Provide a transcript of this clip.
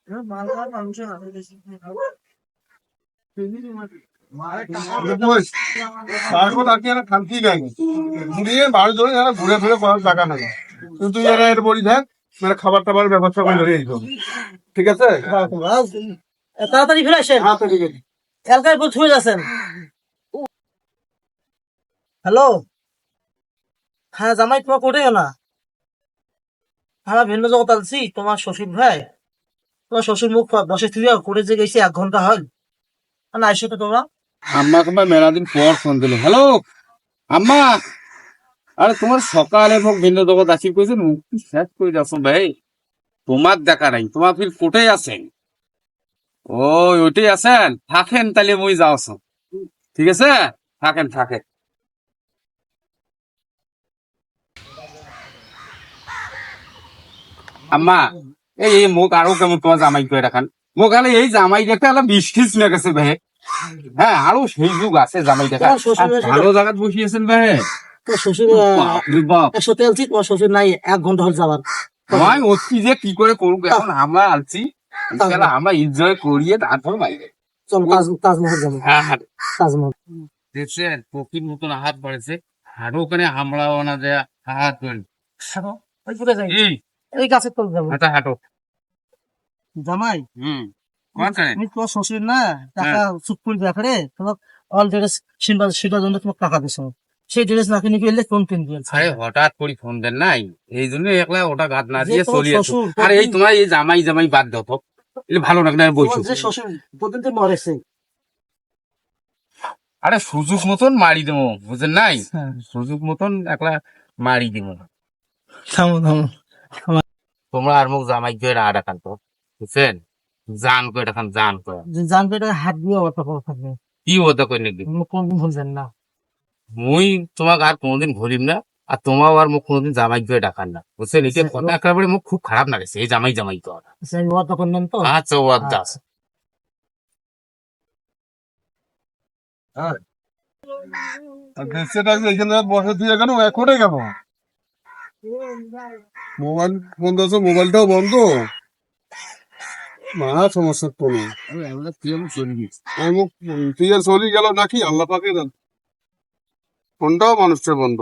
ঘুরে ফিরে করার টাকা নাই, তুই এটা বলি থাক, মানে খাবার টাবার ব্যবস্থা করে ধরে ঠিক আছে। তাড়াতাড়ি ফিরে আসেন, এলাকায় ফুল ছুঁয়ে যাচ্ছেন। হ্যালো, হ্যাঁ জামাই, তোমার কোটেও না, আমরা ভিন্ন জগৎ আনছি। তোমার শ্বশুর ভাই, তোমার শ্বশুর মুখ বসে তুই কোটে যে গেছি 1 ঘন্টা হয় না, আইসো তো তোমরা। আম্মা তোমার মেলা দিন পর ফোন দিল। হ্যালো আম্মা, আরে তোমার সকালে মুখ ভিন্ন জগৎ আসি কইছেন, মুখ শেষ করে যাচ্ছ ভাই, তোমার দেখা নাই, তোমার ফির কোটেই আছেন। ওইটাই আছেন, থাকেন তাহলে মই যাওছ, ঠিক আছে, থাকেন থাকেন। আম্মা এই মুখ আরো কেমন তোমার জামাই করে রাখান, মুখ আলে এই জামাই দেখতে আলাম 20 লে গেছে ভাই। হ্যাঁ, আরো সেই যুগ আছে জামাই দেখা, ভালো জায়গায় বসিয়েছেন ভাই। তোমার শ্বশুর একসাথে আলছি, তোমার শ্বশুর নাই, 1 ঘন্টা হল যাবার। ভাই অতি যে কি করে করুক, এখন আমরা আলছি, আমরা এনজয় করিয়ে তারপর বাইরে চল তাজমহল যাবো। হ্যাঁ হ্যাঁ, তাজমহল দেখছেন পক্ষীর মতন হাত বাড়েছে, আরো ওখানে হামলাও না দেয়া, হাত ধরে ওই কোথায় যাই, এই গাছের তল যাবো। হাঁটা হাঁটো। জামাই, কোনখানে আমি তোমার শ্বশুর না, টাকা চুপ করে দেখে তোমার অল ড্রেস সেটার জন্য তোমার টাকা দিছো, সেই ড্রেস না কিনে ফেললে কোন কিনবে? আরে হঠাৎ করে ফোন দেন নাই, এই জন্য একলা ওটা গাত না দিয়ে চলি আসো। আর এই তোমার এই জামাই জামাই বাদ দাও তো, এগুলো ভালো লাগে না বলছো। যে শ্বশুর প্রতিদিন তো মরেছে। আরে সুযোগ মতন মারি দেবো, বুঝেন নাই, সুযোগ মতন একলা মারি দিব। থামো থামো, তোমরা আর মুখ জামাই দিয়ে রাড়া খান তো, বুঝছেন, জান করে রাখান, জান করে জানবে এটা হাত দিয়ে অত করে থাকবে, কি হতে কই নাকি। কোনদিন ভুলছেন না, মুই তোমাকে আর কোনোদিন ভুলিম না, আর তোমার আর মুখ কোনোদিন জামাই দিয়ে ডাকান না, বুঝছেন। এটা কথা একেবারে মুখ খুব খারাপ লাগছে, এই জামাই জামাই তো। অত করলেন তো। আচ্ছা ও দাস, এখানে বসে তুই কেন এখনে কেন? মোবাইল ফোন দিয়েছ, মোবাইলটাও বন্ধ, না সমস্যা তো নেই। তুই আর চলি গেল নাকি আল্লাহ পাকে, ফোনটাও মানুষটা বন্ধ।